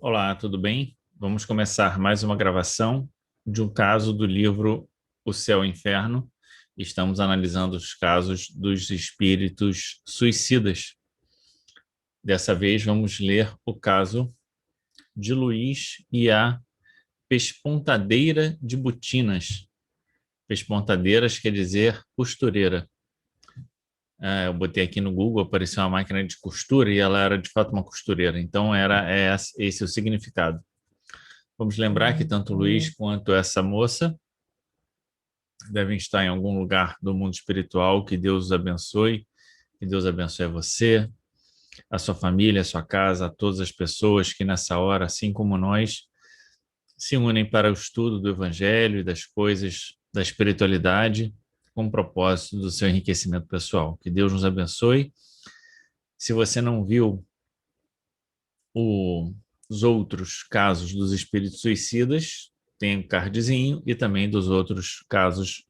Olá, tudo bem? Vamos começar mais uma gravação de um caso do livro O Céu e o Inferno. Estamos analisando os casos dos espíritos suicidas. Dessa vez vamos ler o caso de Luiz e a Pespontadeira de Botinas. Pespontadeiras quer dizer costureira. Eu botei aqui no Google, apareceu uma máquina de costura e ela era de fato uma costureira. Então era esse o significado. Vamos lembrar que tanto o Luiz quanto essa moça devem estar em algum lugar do mundo espiritual. Que Deus os abençoe, que Deus abençoe você, a sua família, a sua casa, a todas as pessoas que nessa hora, assim como nós, se unem para o estudo do Evangelho e das coisas da espiritualidade com o propósito do seu enriquecimento pessoal. Que Deus nos abençoe. Se você não viu os outros casos dos espíritos suicidas, tem um cardzinho e também dos outros casos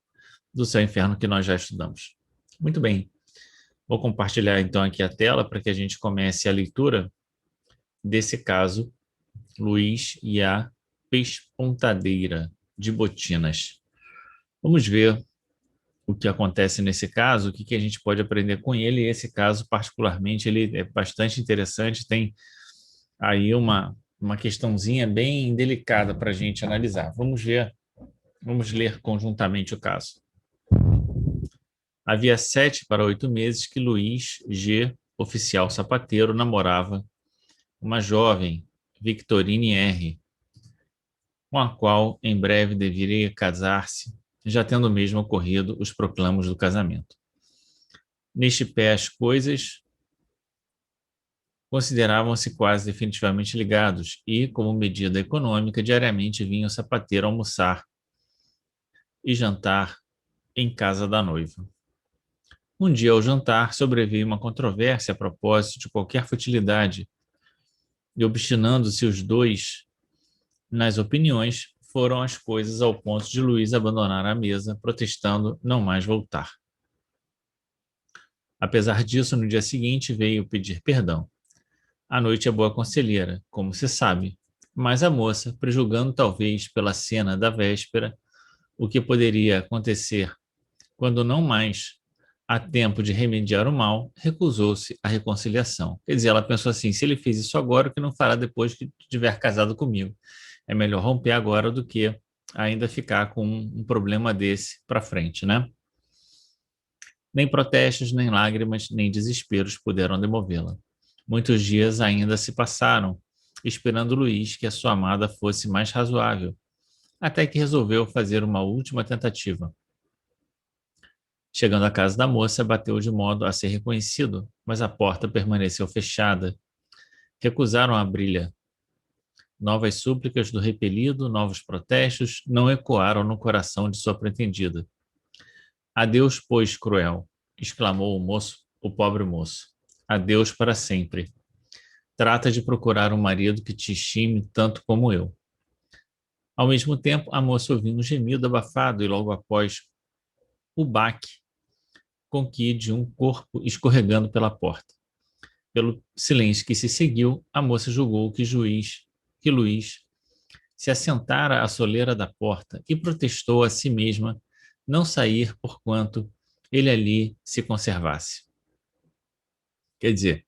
do céu e inferno que nós já estudamos. Muito bem, vou compartilhar então aqui a tela para que a gente comece a leitura desse caso, Luiz e a Pespontadeira de Botinas. Vamos ver o que acontece nesse caso, o que a gente pode aprender com ele. E esse caso, particularmente, ele é bastante interessante, tem aí uma questãozinha bem delicada para a gente analisar. Vamos ler conjuntamente o caso. Havia 7 para 8 meses que Luiz G., oficial sapateiro, namorava uma jovem, Victorine R., com a qual em breve deveria casar-se, já tendo mesmo ocorrido os proclamos do casamento. Neste pé as coisas consideravam-se quase definitivamente ligados e, como medida econômica, diariamente vinha o sapateiro almoçar e jantar em casa da noiva. Um dia, ao jantar, sobreveio uma controvérsia a propósito de qualquer futilidade, e obstinando-se os dois nas opiniões, foram as coisas ao ponto de Luiz abandonar a mesa, protestando não mais voltar. Apesar disso, no dia seguinte veio pedir perdão. A noite é boa conselheira, como se sabe, mas a moça, prejulgando talvez pela cena da véspera o que poderia acontecer quando não mais há tempo de remediar o mal, recusou-se à reconciliação. Quer dizer, ela pensou assim, se ele fez isso agora, o que não fará depois que tiver casado comigo? É melhor romper agora do que ainda ficar com um problema desse para frente, né? Nem protestos, nem lágrimas, nem desesperos puderam demovê-la. Muitos dias ainda se passaram, esperando Luiz que a sua amada fosse mais razoável, até que resolveu fazer uma última tentativa. Chegando à casa da moça, bateu de modo a ser reconhecido, mas a porta permaneceu fechada. Recusaram abri-la. Novas súplicas do repelido, novos protestos, não ecoaram no coração de sua pretendida. Adeus, pois, cruel, exclamou o pobre moço. Adeus para sempre. Trata de procurar um marido que te estime tanto como eu. Ao mesmo tempo, a moça ouviu um gemido abafado e logo após o baque com que de um corpo escorregando pela porta. Pelo silêncio que se seguiu, a moça julgou que Luiz se assentara à soleira da porta e protestou a si mesma não sair porquanto ele ali se conservasse. Quer dizer,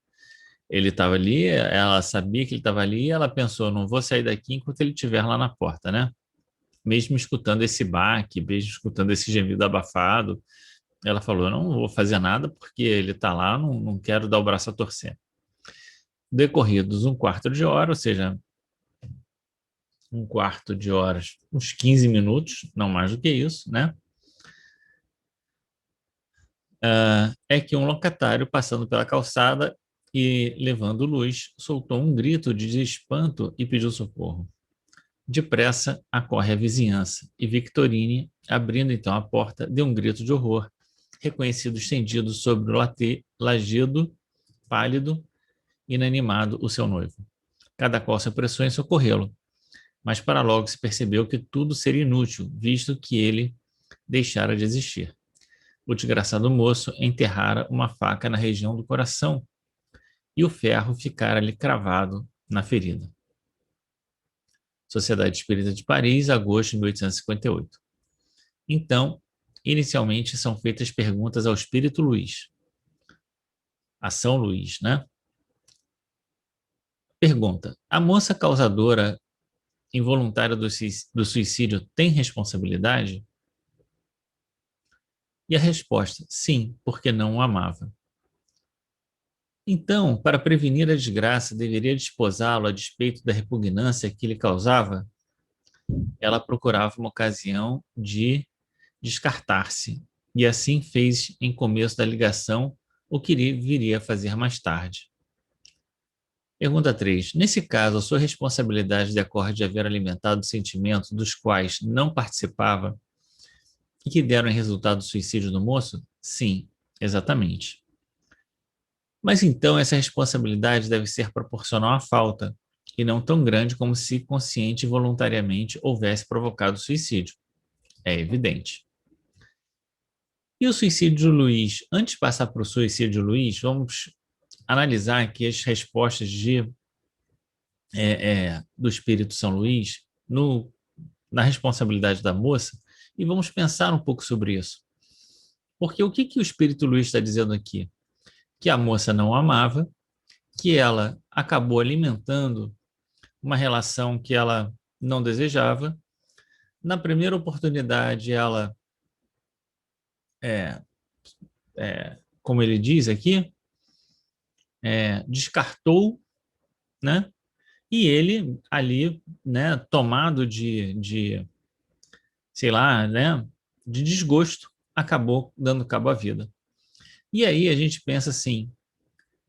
ele estava ali, ela sabia que ele estava ali, e ela pensou, não vou sair daqui enquanto ele estiver lá na porta, né? Mesmo escutando esse baque, mesmo escutando esse gemido abafado, ela falou, eu não vou fazer nada porque ele está lá, não quero dar o braço a torcer. Decorridos um quarto de hora, ou seja, um quarto de horas, uns 15 minutos, não mais do que isso, né? É que um locatário passando pela calçada e levando luz, soltou um grito de espanto e pediu socorro. Depressa, acorre a vizinhança e Victorine, abrindo então a porta, deu um grito de horror, reconhecido estendido sobre o lajedo, pálido, inanimado, o seu noivo. Cada qual se apressou em socorrê-lo, mas para logo se percebeu que tudo seria inútil, visto que ele deixara de existir. O desgraçado moço enterrara uma faca na região do coração e o ferro ficara-lhe cravado na ferida. Sociedade Espírita de Paris, agosto de 1858. Então, inicialmente são feitas perguntas ao Espírito Luís, a São Luís, né? Pergunta: a moça causadora involuntária do suicídio tem responsabilidade? E a resposta: sim, porque não o amava. Então, para prevenir a desgraça, deveria desposá-lo a despeito da repugnância que lhe causava? Ela procurava uma ocasião de descartar-se, e assim fez em começo da ligação o que viria a fazer mais tarde. Pergunta 3. Nesse caso, a sua responsabilidade decorre de haver alimentado sentimentos dos quais não participava e que deram em resultado o suicídio do moço? Sim, exatamente. Mas então essa responsabilidade deve ser proporcional à falta, e não tão grande como se consciente e voluntariamente houvesse provocado o suicídio. É evidente. E o suicídio de Luiz? Antes de passar para o suicídio de Luiz, vamos analisar aqui as respostas do Espírito São Luís na responsabilidade da moça e vamos pensar um pouco sobre isso. Porque o que o Espírito Luís está dizendo aqui? Que a moça não amava, que ela acabou alimentando uma relação que ela não desejava. Na primeira oportunidade, ela, é, como ele diz aqui, descartou, né? E ele ali, né, tomado sei lá, né, de desgosto, acabou dando cabo à vida. E aí a gente pensa assim,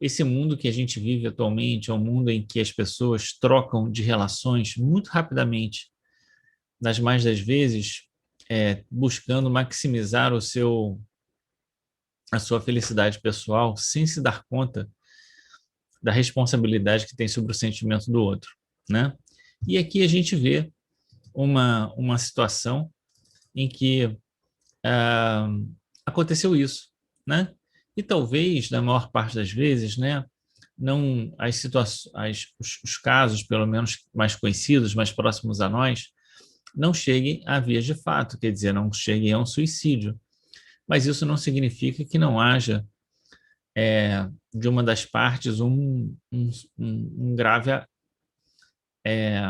esse mundo que a gente vive atualmente é um mundo em que as pessoas trocam de relações muito rapidamente, das mais das vezes, buscando maximizar a sua felicidade pessoal, sem se dar conta da responsabilidade que tem sobre o sentimento do outro, né? E aqui a gente vê uma situação em que aconteceu isso, né? E talvez, na maior parte das vezes, né, não as situações, os casos, pelo menos mais conhecidos, mais próximos a nós, não cheguem a vias de fato, quer dizer, não cheguem a um suicídio. Mas isso não significa que não haja, de uma das partes, um grave, é,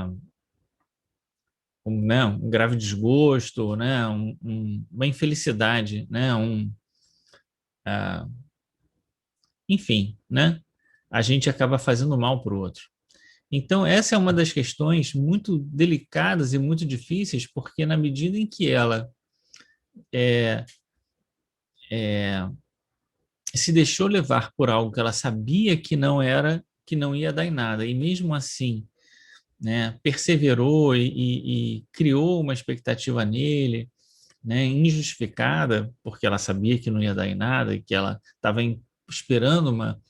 né, um grave desgosto, né, uma infelicidade, né, uh, enfim, né, a gente acaba fazendo mal para o outro. Então, essa é uma das questões muito delicadas e muito difíceis, porque na medida em que ela é, é, se deixou levar por algo que ela sabia que não era, que não ia dar em nada, e mesmo assim, né, perseverou e criou uma expectativa nele, né, injustificada, porque ela sabia que não ia dar em nada e que ela estava esperando uma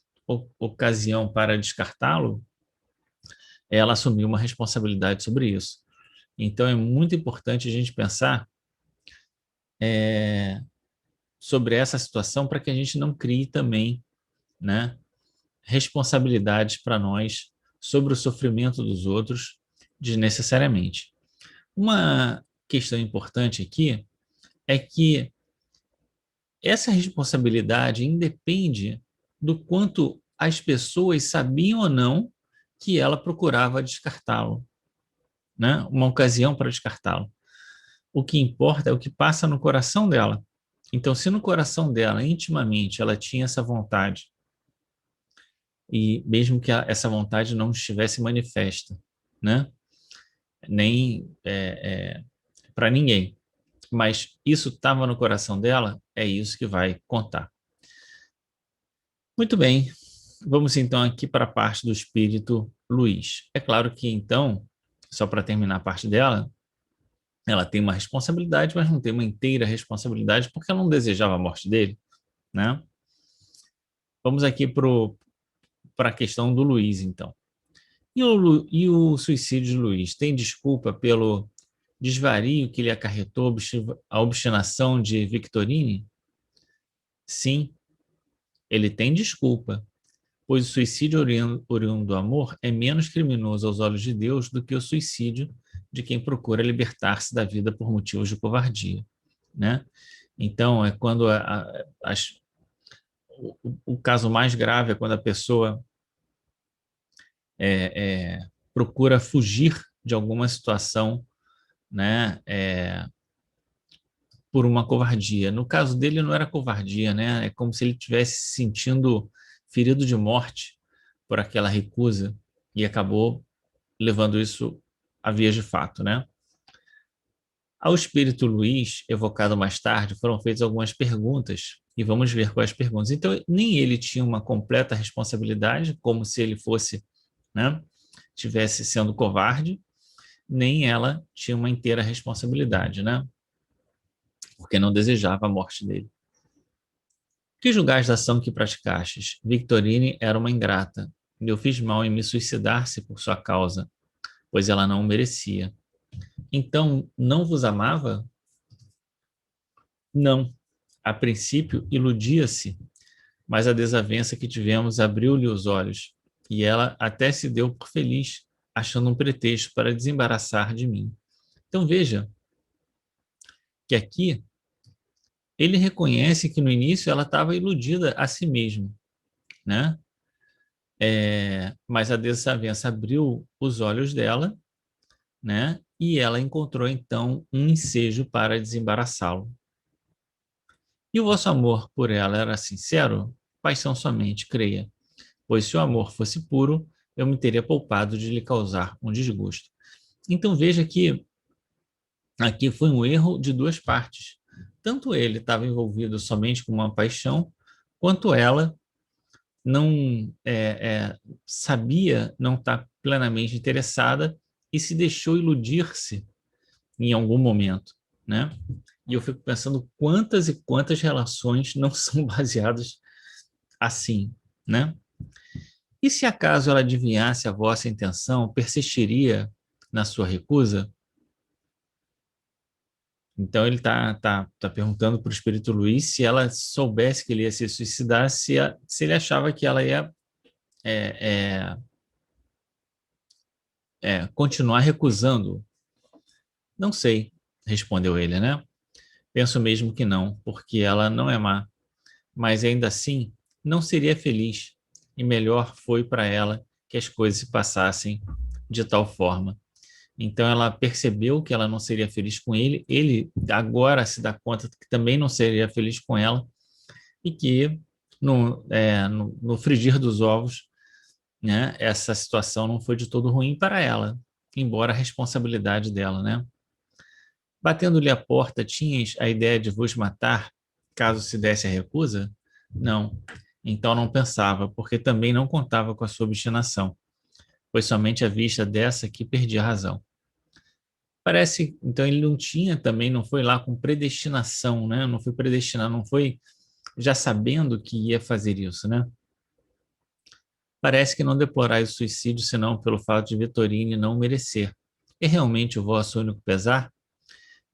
ocasião para descartá-lo, ela assumiu uma responsabilidade sobre isso. Então, é muito importante a gente pensar sobre essa situação para que a gente não crie também, né, responsabilidades para nós sobre o sofrimento dos outros desnecessariamente. Uma questão importante aqui é que essa responsabilidade independe do quanto as pessoas sabiam ou não que ela procurava descartá-lo, né? Uma ocasião para descartá-lo. O que importa é o que passa no coração dela. Então, se no coração dela, intimamente, ela tinha essa vontade, e mesmo que essa vontade não estivesse manifesta, né? Nem para ninguém, mas isso estava no coração dela, é isso que vai contar. Muito bem, vamos então aqui para a parte do espírito Luís. É claro que então, só para terminar a parte dela, ela tem uma responsabilidade, mas não tem uma inteira responsabilidade, porque ela não desejava a morte dele, né? Vamos aqui para a questão do Luís, então. E o suicídio de Luís tem desculpa pelo desvario que lhe acarretou a obstinação de Victorine? Sim, ele tem desculpa, pois o suicídio oriundo do amor é menos criminoso aos olhos de Deus do que o suicídio de quem procura libertar-se da vida por motivos de covardia, né? Então, é quando o caso mais grave é quando a pessoa procura fugir de alguma situação, né? Por uma covardia. No caso dele, não era covardia, né? É como se ele estivesse se sentindo ferido de morte por aquela recusa e acabou levando isso a vias de fato, né? Ao espírito Luiz, evocado mais tarde, foram feitas algumas perguntas e vamos ver quais perguntas. Então, nem ele tinha uma completa responsabilidade, como se ele fosse, né, tivesse sendo covarde, nem ela tinha uma inteira responsabilidade, né? Porque não desejava a morte dele. Que julgais da ação que praticastes? Victorine era uma ingrata. Eu fiz mal em me suicidar-se por sua causa, pois ela não o merecia. Então, não vos amava? Não. A princípio, iludia-se, mas a desavença que tivemos abriu-lhe os olhos, e ela até se deu por feliz, achando um pretexto para desembaraçar de mim. Então, veja que aqui ele reconhece que no início ela estava iludida a si mesma, né? Mas a desavença abriu os olhos dela, né? E ela encontrou então um ensejo para desembaraçá-lo. E o vosso amor por ela era sincero? Paixão somente, creia. Pois se o amor fosse puro, eu me teria poupado de lhe causar um desgosto. Então veja que aqui foi um erro de duas partes. Tanto ele estava envolvido somente com uma paixão, quanto ela não sabia não estar plenamente interessada e se deixou iludir-se em algum momento, né? E eu fico pensando quantas e quantas relações não são baseadas assim, né? E se acaso ela adivinhasse a vossa intenção, persistiria na sua recusa? Então ele tá perguntando para o Espírito Luiz se ela soubesse que ele ia se suicidar, se ele achava que ela ia é, é, continuar recusando. Não sei, respondeu ele, né? Penso mesmo que não, porque ela não é má, mas ainda assim não seria feliz, e melhor foi para ela que as coisas se passassem de tal forma. Então ela percebeu que ela não seria feliz com ele, ele agora se dá conta que também não seria feliz com ela, e que no frigir dos ovos, né, essa situação não foi de todo ruim para ela, embora a responsabilidade dela, né? Batendo-lhe a porta, tinhas a ideia de vos matar, caso se desse a recusa? Não. Então não pensava, porque também não contava com a sua obstinação, pois somente à vista dessa que perdia a razão. Parece, então ele não tinha também, não foi lá com predestinação, né? Não foi predestinado, não foi já sabendo que ia fazer isso, né? Parece que não deplorais o suicídio senão pelo fato de Vitorine não merecer. É realmente o vosso único pesar?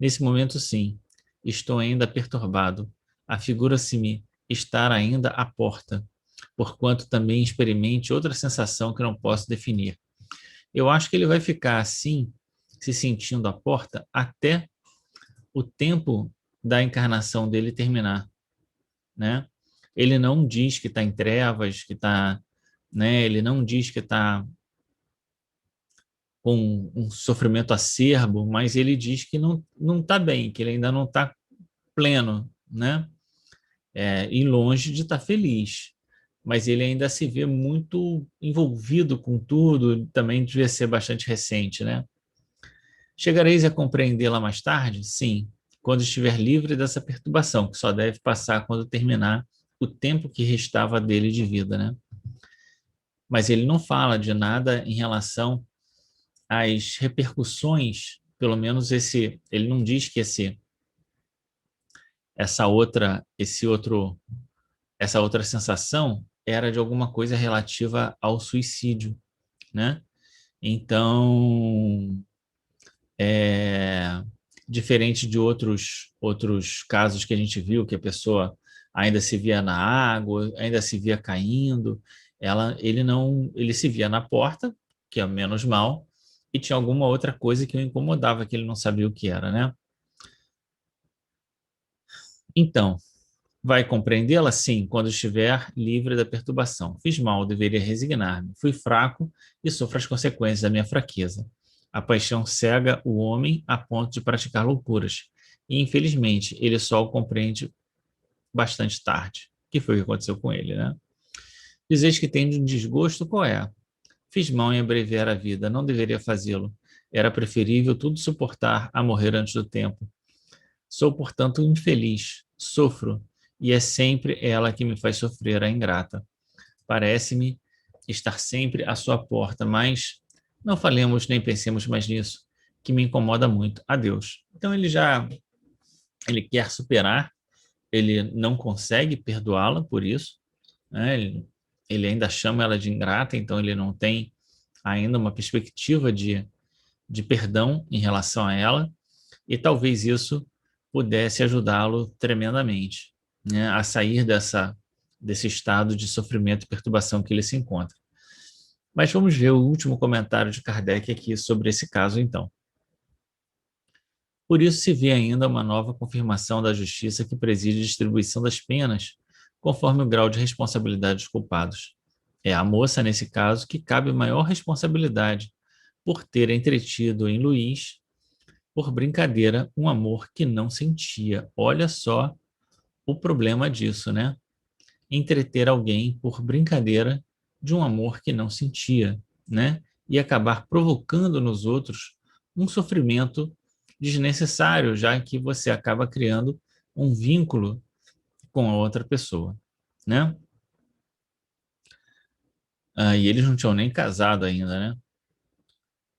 Nesse momento, sim. Estou ainda perturbado. Afigura-se-me estar ainda à porta, porquanto também experimente outra sensação que não posso definir. Eu acho que ele vai ficar assim, se sentindo à porta, até o tempo da encarnação dele terminar, né? Ele não diz que está em trevas, que está, né? Ele não diz que está com um sofrimento acerbo, mas ele diz que não está bem, que ele ainda não está pleno, né? E longe de estar feliz. Mas ele ainda se vê muito envolvido com tudo, também devia ser bastante recente, né? Chegareis a compreendê-la mais tarde? Sim, quando estiver livre dessa perturbação, que só deve passar quando terminar o tempo que restava dele de vida, né? Mas ele não fala de nada em relação às repercussões, pelo menos ele não diz que essa outra sensação era de alguma coisa relativa ao suicídio, né? Então, é, diferente de outros casos que a gente viu, que a pessoa ainda se via na água, ainda se via caindo, ele não, ele se via na porta, que é menos mal, e tinha alguma outra coisa que o incomodava, que ele não sabia o que era, né? Então, vai compreendê-la? Sim, quando estiver livre da perturbação. Fiz mal, deveria resignar-me. Fui fraco e sofro as consequências da minha fraqueza. A paixão cega o homem a ponto de praticar loucuras. E, infelizmente, ele só o compreende bastante tarde. Que foi o que aconteceu com ele, né? Dizeis que tem um desgosto, qual é? Fiz mal em abreviar a vida, não deveria fazê-lo. Era preferível tudo suportar a morrer antes do tempo. Sou, portanto, infeliz, sofro, e é sempre ela que me faz sofrer, a ingrata. Parece-me estar sempre à sua porta, mas não falemos nem pensemos mais nisso, que me incomoda muito. Adeus. Então ele quer superar, ele não consegue perdoá-la por isso, né? Ele ainda chama ela de ingrata, então ele não tem ainda uma perspectiva de perdão em relação a ela, e talvez isso pudesse ajudá-lo tremendamente, né, a sair desse estado de sofrimento e perturbação que ele se encontra. Mas vamos ver o último comentário de Kardec aqui sobre esse caso, então. Por isso se vê ainda uma nova confirmação da justiça que preside a distribuição das penas, conforme o grau de responsabilidade dos culpados. É a moça, nesse caso, que cabe maior responsabilidade por ter entretido em Luís, por brincadeira, um amor que não sentia. Olha só o problema disso, né? Entreter alguém por brincadeira de um amor que não sentia, né? E acabar provocando nos outros um sofrimento desnecessário, já que você acaba criando um vínculo com a outra pessoa, né? E eles não tinham nem casado ainda, né?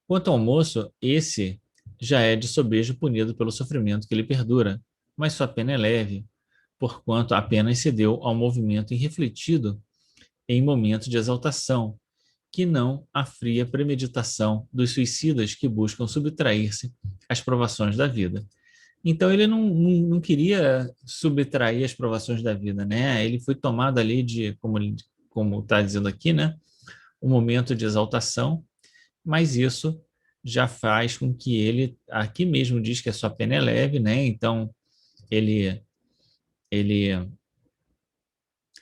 Quanto ao moço, esse já é de sobejo punido pelo sofrimento que lhe perdura, mas sua pena é leve, porquanto apenas cedeu ao movimento irrefletido em momento de exaltação, que não a fria premeditação dos suicidas que buscam subtrair-se às provações da vida. Então ele não queria subtrair as provações da vida, né? Ele foi tomado ali de, como está dizendo aqui, né? Um momento de exaltação, mas isso já faz com que ele, aqui mesmo diz que a sua pena é leve, né? Então ele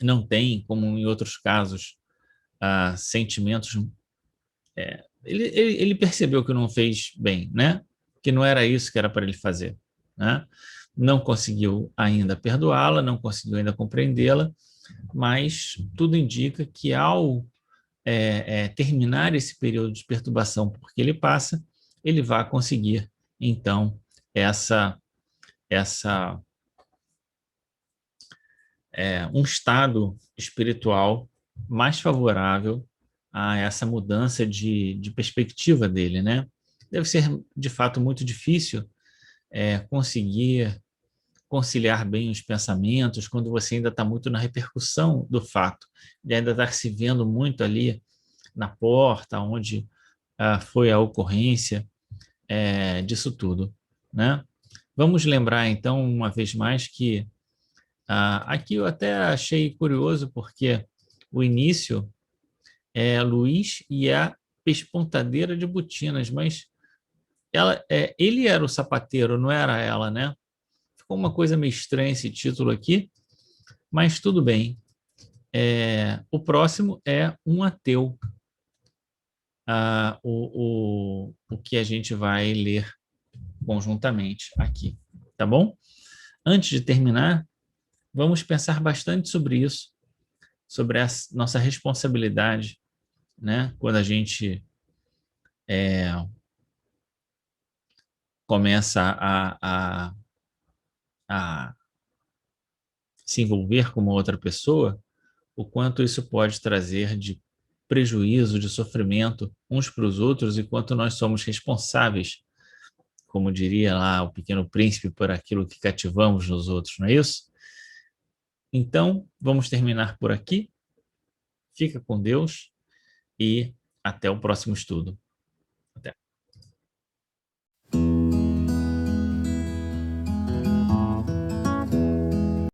não tem, como em outros casos, sentimentos. Ele percebeu que não fez bem, né? Que não era isso que era para ele fazer, né? Não conseguiu ainda perdoá-la, não conseguiu ainda compreendê-la, mas tudo indica que ao terminar esse período de perturbação porque ele passa, ele vai conseguir, então, essa, essa um estado espiritual mais favorável a essa mudança de perspectiva dele, né? Deve ser, de fato, muito difícil conseguir conciliar bem os pensamentos quando você ainda está muito na repercussão do fato, e ainda está se vendo muito ali na porta, onde foi a ocorrência disso tudo, né? Vamos lembrar, então, uma vez mais, que aqui eu até achei curioso, porque o início é Luiz e a Pespontadeira de Botinas, mas ele era o sapateiro, não era ela, né? Ficou uma coisa meio estranha esse título aqui, mas tudo bem. O próximo é um ateu, o que a gente vai ler conjuntamente aqui, tá bom? Antes de terminar, vamos pensar bastante sobre isso, sobre a nossa responsabilidade, né? Quando a gente começa a se envolver com uma outra pessoa, o quanto isso pode trazer de prejuízo, de sofrimento uns para os outros, e quanto nós somos responsáveis, como diria lá o Pequeno Príncipe, por aquilo que cativamos nos outros, não é isso? Então, vamos terminar por aqui. Fica com Deus e até o próximo estudo.